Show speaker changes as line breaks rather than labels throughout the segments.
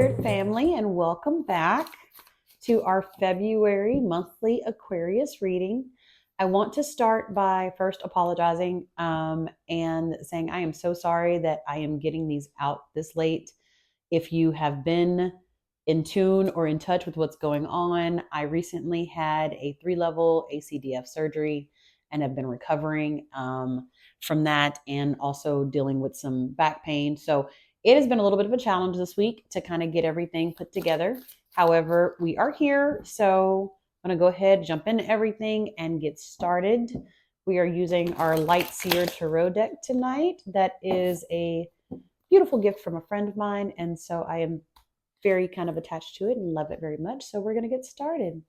Spirit family, and welcome back to our February monthly Aquarius reading. I want to start by first apologizing and saying I am so sorry that I am getting these out this late. If you have been in tune or in touch with what's going on, I recently had a 3-level ACDF surgery and have been recovering from that and also dealing with some back pain. So it has been a little bit of a challenge this week to kind of get everything put together. However, we are here. So I'm going to go ahead, jump into everything and get started. We are using our Light Seer Tarot deck tonight. That is a beautiful gift from a friend of mine. And so I am very kind of attached to it and love it very much. So we're going to get started.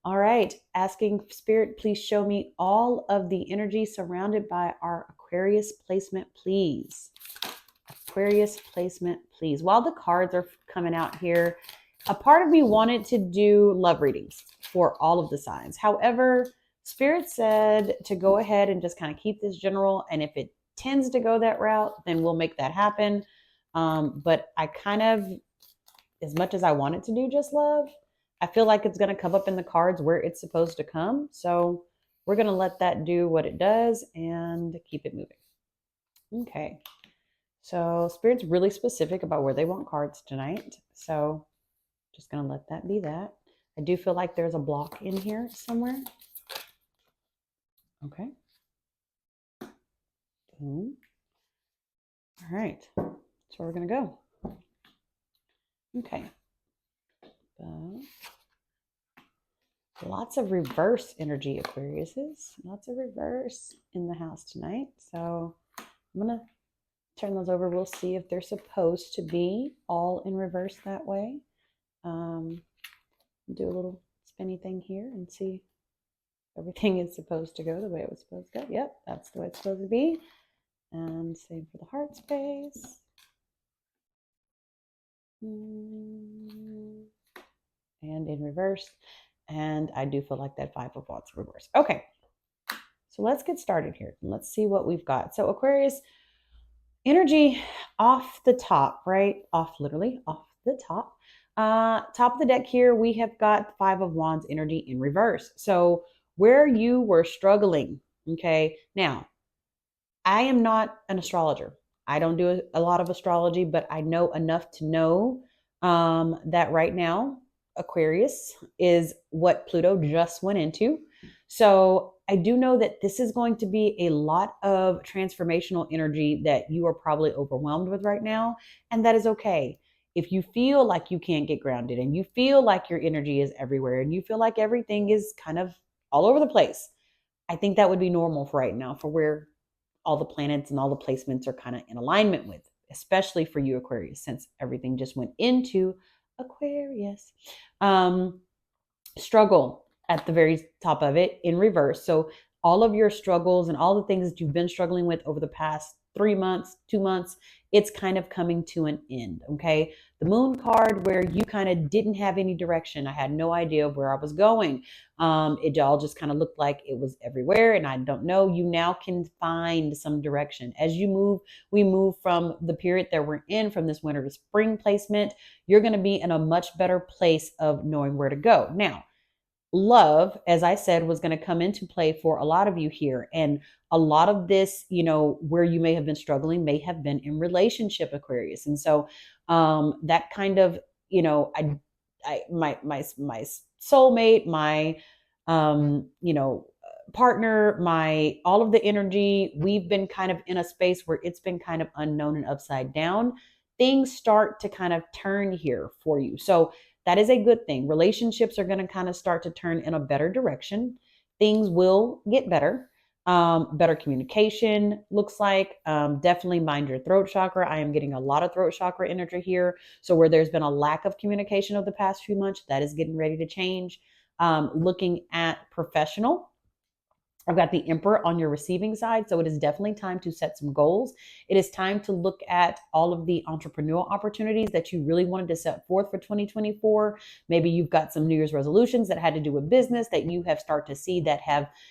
All right. Asking Spirit, please show me all of the energy surrounded by our Aquarius placement, please. Aquarius placement, please. While the cards are coming out here, a part of me wanted to do love readings for all of the signs. However, Spirit said to go ahead and just kind of keep this general. And if it tends to go that route, then we'll make that happen. But I kind of, as much as I wanted to do just love, I feel like it's going to come up in the cards where it's supposed to come. So we're going to let that do what it does and keep it moving. Okay. So Spirit's really specific about where they want cards tonight. So just going to let that be that. I do feel like there's a block in here somewhere. Okay. Boom. All right. That's where we're going to go. Okay. Lots of reverse energy, Aquariuses. Lots of reverse in the house tonight. So I'm going to turn those over. We'll see if they're supposed to be all in reverse that way. Do a little spinny thing here and see if everything is supposed to go the way it was supposed to go. Yep, that's the way it's supposed to be. And same for the heart space. And in reverse. And I do feel like that 5 of Wands reverse. Okay, so let's get started here. Let's see what we've got. So Aquarius, energy off the top, right? Literally off the top. Top of the deck here, we have got 5 of Wands energy in reverse. So where you were struggling, okay? Now, I am not an astrologer. I don't do a lot of astrology, but I know enough to know that right now, Aquarius is what Pluto just went into. So I do know that this is going to be a lot of transformational energy that you are probably overwhelmed with right now. And that is okay. If you feel like you can't get grounded and you feel like your energy is everywhere and you feel like everything is kind of all over the place, I think that would be normal for right now, for where all the planets and all the placements are kind of in alignment with, especially for you, Aquarius, since everything just went into Aquarius. Struggle at the very top of it in reverse. So all of your struggles and all the things that you've been struggling with over the past 3 months, 2 months, it's kind of coming to an end. Okay. The moon card, where you kind of didn't have any direction. I had no idea where I was going. It all just kind of looked like it was everywhere. And I don't know, you now can find some direction as you move. We move from the period that we're in, from this winter to spring placement. You're going to be in a much better place of knowing where to go. Now, love, as I said, was going to come into play for a lot of you here. And a lot of this, where you may have been struggling may have been in relationship, Aquarius. And so that kind of, my soulmate, my, partner, all of the energy, we've been kind of in a space where it's been kind of unknown and upside down. Things start to kind of turn here for you. So that is a good thing. Relationships are going to kind of start to turn in a better direction. Things will get better. Better communication looks like. Definitely mind your throat chakra. I am getting a lot of throat chakra energy here. So where there's been a lack of communication over the past few months, that is getting ready to change. Looking at professional, I've got the Emperor on your receiving side. So it is definitely time to set some goals. It is time to look at all of the entrepreneurial opportunities that you really wanted to set forth for 2024. Maybe you've got some New Year's resolutions that had to do with business that you have started to see that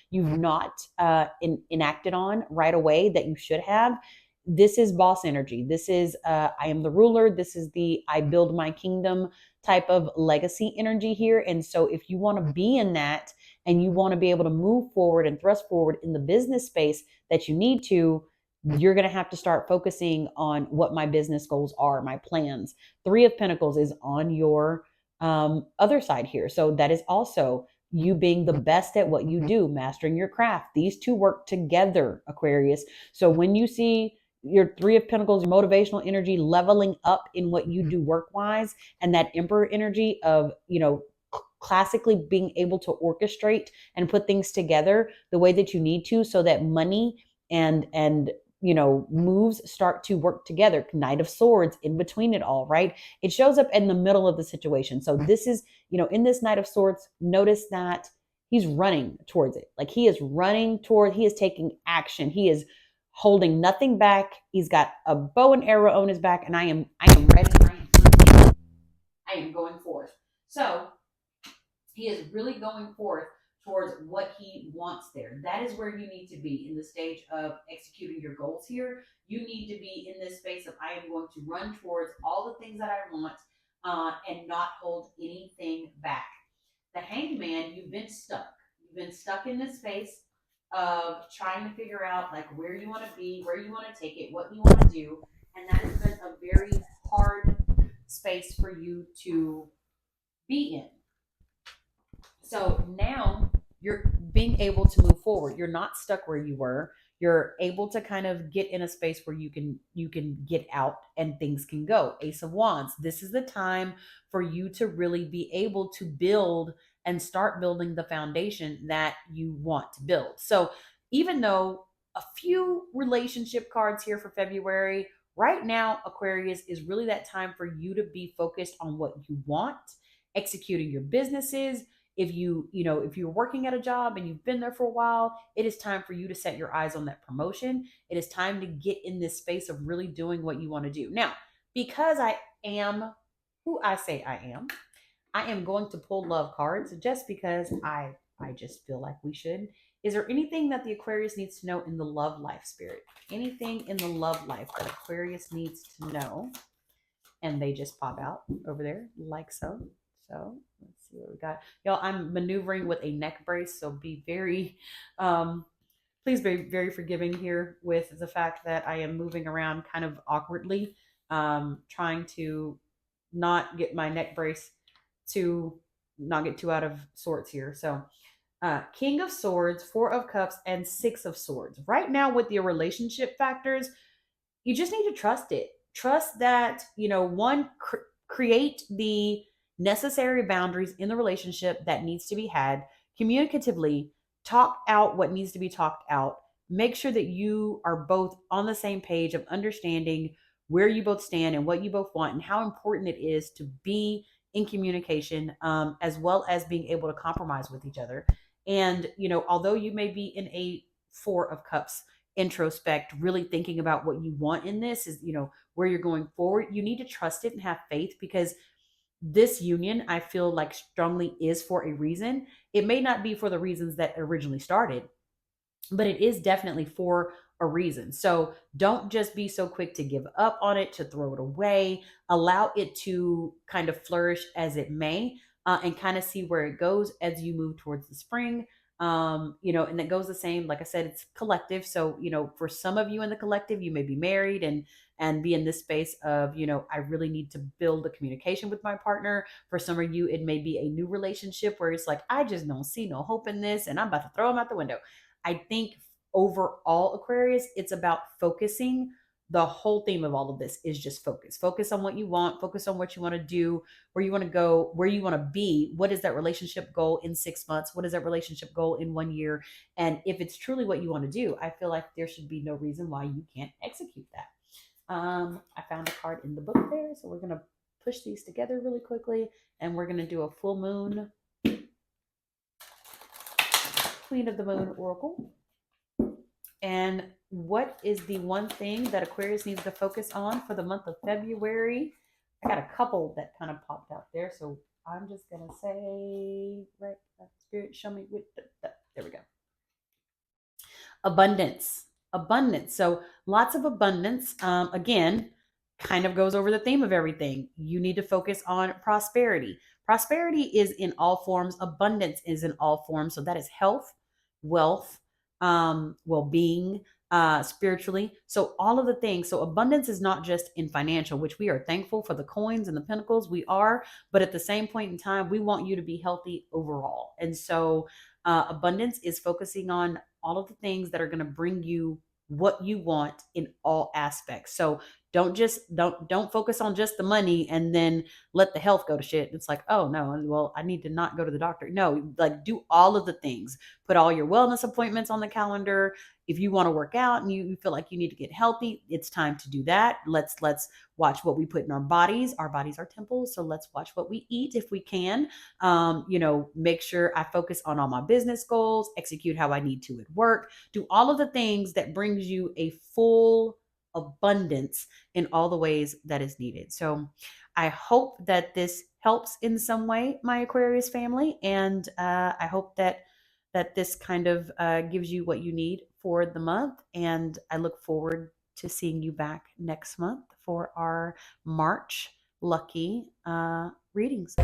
you've not enacted on right away that you should have. this is boss energy. This is I am the ruler. This is the I build my kingdom type of legacy energy here. And so if you want to be in that and you want to be able to move forward and thrust forward in the business space that you need to, you're going to have to start focusing on what my business goals are, my plans. Three of Pentacles is on your other side here. So that is also you being the best at what you do, mastering your craft. These two work together, Aquarius. So when you see your Three of Pentacles, your motivational energy leveling up in what you do work wise, and that Emperor energy of, classically being able to orchestrate and put things together the way that you need to so that money and moves start to work together. Knight of Swords in between it all, right? It shows up in the middle of the situation. So this is, in this Knight of Swords, notice that he's running towards it. Like he is taking action. He is holding nothing back. He's got a bow and arrow on his back, and I am ready. I am going forth. So he is really going forth towards what he wants there. That is where you need to be in the stage of executing your goals here. You need to be in this space of I am going to run towards all the things that I want and not hold anything back. The Hanged Man, you've been stuck. You've been stuck in this space of trying to figure out like where you want to be, where you want to take it, what you want to do. And that has been a very hard space for you to be in. So now you're being able to move forward. You're not stuck where you were. You're able to kind of get in a space where you can get out and things can go. Ace of Wands. This is the time for you to really be able to build and start building the foundation that you want to build. So even though a few relationship cards here for February, right now, Aquarius, is really that time for you to be focused on what you want, executing your businesses. If you're working at a job and you've been there for a while, it is time for you to set your eyes on that promotion. It is time to get in this space of really doing what you want to do. Now, because I am who I say I am going to pull love cards just because I just feel like we should. Is there anything that the Aquarius needs to know in the love life, Spirit? Anything in the love life that Aquarius needs to know? And they just pop out over there like so. So let's see what we got. Y'all, I'm maneuvering with a neck brace, so be very, please be very forgiving here with the fact that I am moving around kind of awkwardly, trying to not get my neck brace to not get too out of sorts here. So King of Swords, Four of Cups, and Six of Swords. Right now with your relationship factors, you just need to trust it. Trust that, create the necessary boundaries in the relationship that needs to be had communicatively, talk out what needs to be talked out, make sure that you are both on the same page of understanding where you both stand and what you both want and how important it is to be in communication, as well as being able to compromise with each other. And, although you may be in a Four of Cups introspect, really thinking about what you want in this is, where you're going forward, you need to trust it and have faith, because this union, I feel like strongly, is for a reason. It may not be for the reasons that originally started, but it is definitely for a reason. So don't just be so quick to give up on it, to throw it away. Allow it to kind of flourish as it may, and kind of see where it goes as you move towards the spring. And it goes the same. Like I said, it's collective. So, for some of you in the collective, you may be married and be in this space of, I really need to build a communication with my partner. For some of you, it may be a new relationship where it's like, I just don't see no hope in this and I'm about to throw them out the window. I think overall, Aquarius, it's about focusing. The whole theme of all of this is just focus. Focus on what you want, focus on what you want to do, where you want to go, where you want to be. What is that relationship goal in 6 months? What is that relationship goal in 1 year? And if it's truly what you want to do, I feel like there should be no reason why you can't execute that. I found a card in the book there, so we're going to push these together really quickly, and we're going to do a full moon Queen of the Moon Oracle. And what is the one thing that Aquarius needs to focus on for the month of February? I got a couple that kind of popped out there, so I'm just going to say, right, Spirit, show me. There we go. Abundance. abundance. So lots of abundance. Again, kind of goes over the theme of everything. You need to focus on prosperity. Prosperity is in all forms, abundance is in all forms. So that is health, wealth, well-being, spiritually. So all of the things. So abundance is not just in financial, which we are thankful for the coins and the pinnacles. We are, but at the same point in time, we want you to be healthy overall. And so abundance is focusing on all of the things that are going to bring you what you want in all aspects. So don't focus on just the money and then let the health go to shit. It's like, oh no, well, I need to not go to the doctor. No, like do all of the things. Put all your wellness appointments on the calendar. If you want to work out and you feel like you need to get healthy, it's time to do that. Let's watch what we put in our bodies. Our bodies are temples, so let's watch what we eat if we can. Make sure I focus on all my business goals, execute how I need to at work, do all of the things that brings you a full abundance in all the ways that is needed. So I hope that this helps in some way, my Aquarius family, and I hope that this kind of gives you what you need for the month. And I look forward to seeing you back next month for our March lucky readings.